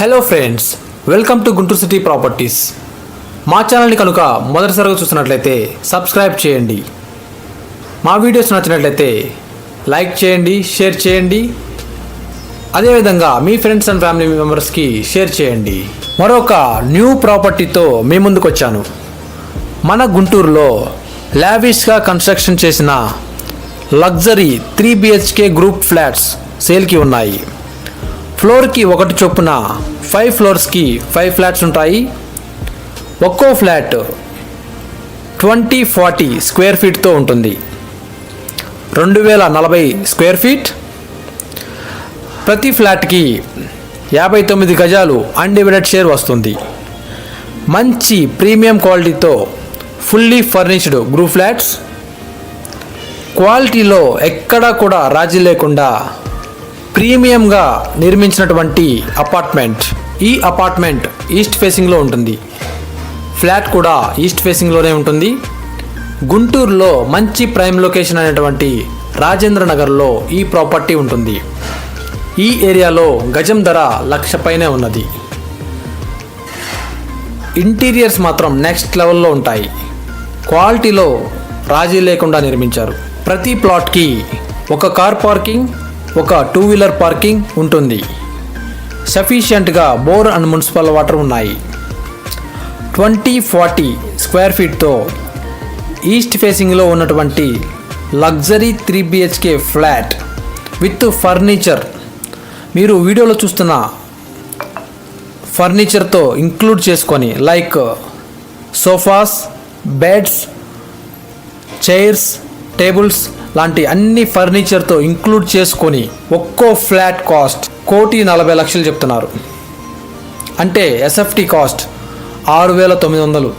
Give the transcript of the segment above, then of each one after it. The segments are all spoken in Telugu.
Hello friends, welcome to Guntur city properties. మా ఛానల్ని కనుక మొదటిసారిగా చూస్తున్నట్లయితే సబ్స్క్రైబ్ చేయండి. మా వీడియోస్ నచ్చినట్లయితే లైక్ చేయండి, షేర్ చేయండి. అదేవిధంగా మీ ఫ్రెండ్స్ అండ్ ఫ్యామిలీ మెంబర్స్కి షేర్ చేయండి. మరొక న్యూ ప్రాపర్టీతో మీ ముందుకు వచ్చాను. మన గుంటూరులో లావిష్గా కన్స్ట్రక్షన్ చేసిన లగ్జరీ 3 BHK గ్రూప్ ఫ్లాట్స్ సేల్కి ఉన్నాయి. ఫ్లోర్కి ఒకటి చొప్పున 5 ఫ్లోర్స్కి 5 ఫ్లాట్స్ ఉంటాయి. ఒక్కో ఫ్లాట్ 2040 స్క్వేర్ ఫీట్తో ఉంటుంది. 2040 స్క్వేర్ ఫీట్. ప్రతి ఫ్లాట్కి 59 గజాలు అన్డివైడెడ్ షేర్ వస్తుంది. మంచి ప్రీమియం క్వాలిటీతో ఫుల్లీ ఫర్నిష్డ్ గ్రూప్ ఫ్లాట్స్. క్వాలిటీలో ఎక్కడా కూడా రాజీ లేకుండా ప్రీమియంగా నిర్మించినటువంటి అపార్ట్మెంట్. ఈ అపార్ట్మెంట్ ఈస్ట్ ఫేసింగ్లో ఉంటుంది. ఫ్లాట్ కూడా ఈస్ట్ ఫేసింగ్లోనే ఉంటుంది. గుంటూరులో మంచి ప్రైమ్ లొకేషన్ అనేటువంటి రాజేంద్ర నగర్లో ఈ ప్రాపర్టీ ఉంటుంది. ఈ ఏరియాలో గజం ధర 1,00,000 పైనే ఉన్నది. ఇంటీరియర్స్ మాత్రం నెక్స్ట్ లెవెల్లో ఉంటాయి. క్వాలిటీలో రాజీ లేకుండా నిర్మించారు. ప్రతి ప్లాట్కి ఒక కార్ పార్కింగ్, ఒక 2 వీలర్ పార్కింగ్ ఉంటుంది. సఫిషియెంట్గా బోర్ అండ్ మున్సిపల్ వాటర్ ఉన్నాయి. 2040 స్క్వేర్ ఫీట్తో ఈస్ట్ ఫేసింగ్లో ఉన్నటువంటి luxury 3 BHK flat with furniture. మీరు వీడియోలో చూస్తున్న ఫర్నిచర్తో ఇంక్లూడ్ చేసుకొని like sofas, beds, chairs, tables లాంటి అన్ని ఫర్నిచర్తో ఇంక్లూడ్ చేసుకొని ఒక్కో ఫ్లాట్ కాస్ట్ 1,40,00,000 చెప్తున్నారు. అంటే ఎస్ఎఫ్టీ కాస్ట్ 6,900.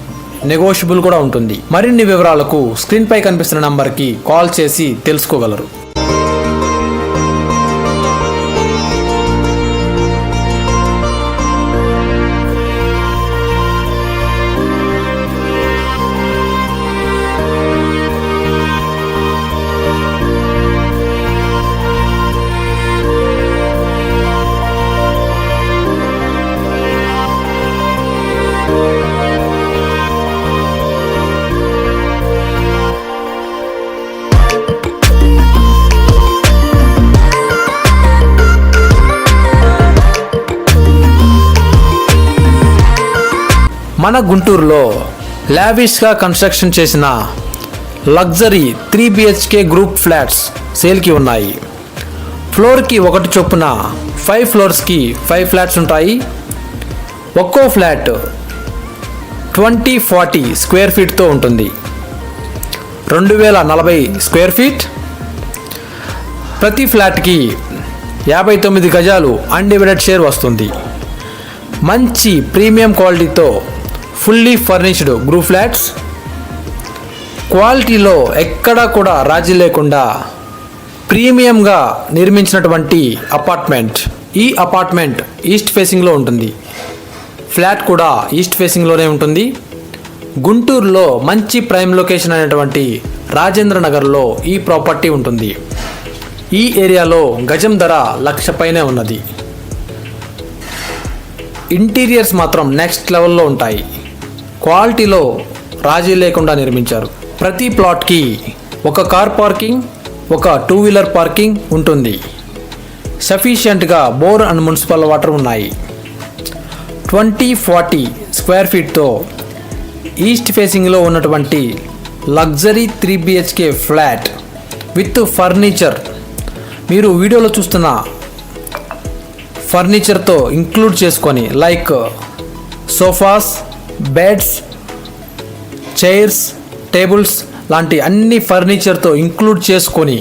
నెగోషియబుల్ కూడా ఉంటుంది. మరిన్ని వివరాలకు స్క్రీన్పై కనిపిస్తున్న నంబర్కి కాల్ చేసి తెలుసుకోగలరు. మన గుంటూరులో లావిష్గా కన్స్ట్రక్షన్ చేసిన లగ్జరీ 3 BHK గ్రూప్ ఫ్లాట్స్ సేల్కి ఉన్నాయి. ఫ్లోర్కి ఒకటి చొప్పున 5 ఫ్లోర్స్కి 5 ఫ్లాట్స్ ఉంటాయి. ఒక్కో ఫ్లాట్ 2040 స్క్వేర్ ఫీట్తో ఉంటుంది. 2040 స్క్వేర్ ఫీట్. ప్రతి ఫ్లాట్కి 59 గజాలు అన్డివైడెడ్ షేర్ వస్తుంది. మంచి ప్రీమియం క్వాలిటీతో ఫుల్లీ ఫర్నిష్డ్ గ్రూప్ ఫ్లాట్స్. క్వాలిటీలో ఎక్కడా కూడా రాజీ లేకుండా ప్రీమియంగా నిర్మించినటువంటి అపార్ట్మెంట్. ఈ అపార్ట్మెంట్ ఈస్ట్ ఫేసింగ్లో ఉంటుంది. ఫ్లాట్ కూడా ఈస్ట్ ఫేసింగ్లోనే ఉంటుంది. గుంటూరులో మంచి ప్రైమ్ లొకేషన్ అనేటువంటి రాజేంద్ర నగర్లో ఈ ప్రాపర్టీ ఉంటుంది. ఈ ఏరియాలో గజం ధర 1,00,000 పైనే ఉన్నది. ఇంటీరియర్స్ మాత్రం నెక్స్ట్ లెవెల్లో ఉంటాయి. క్వాలిటీలో రాజీ లేకుండా నిర్మించారు. ప్రతి ప్లాట్కి ఒక కార్ పార్కింగ్, ఒక 2 వీలర్ పార్కింగ్ ఉంటుంది. సఫిషియెంట్గా బోర్ అండ్ మున్సిపల్ వాటర్ ఉన్నాయి. 2040 స్క్వేర్ ఫీట్తో ఈస్ట్ ఫేసింగ్లో ఉన్నటువంటి luxury 3 BHK flat with furniture. మీరు వీడియోలో చూస్తున్న ఫర్నిచర్తో ఇంక్లూడ్ చేసుకొని like sofas, beds, chairs, tables లాంటి అన్ని ఫర్నిచర్తో ఇంక్లూడ్ చేసుకొని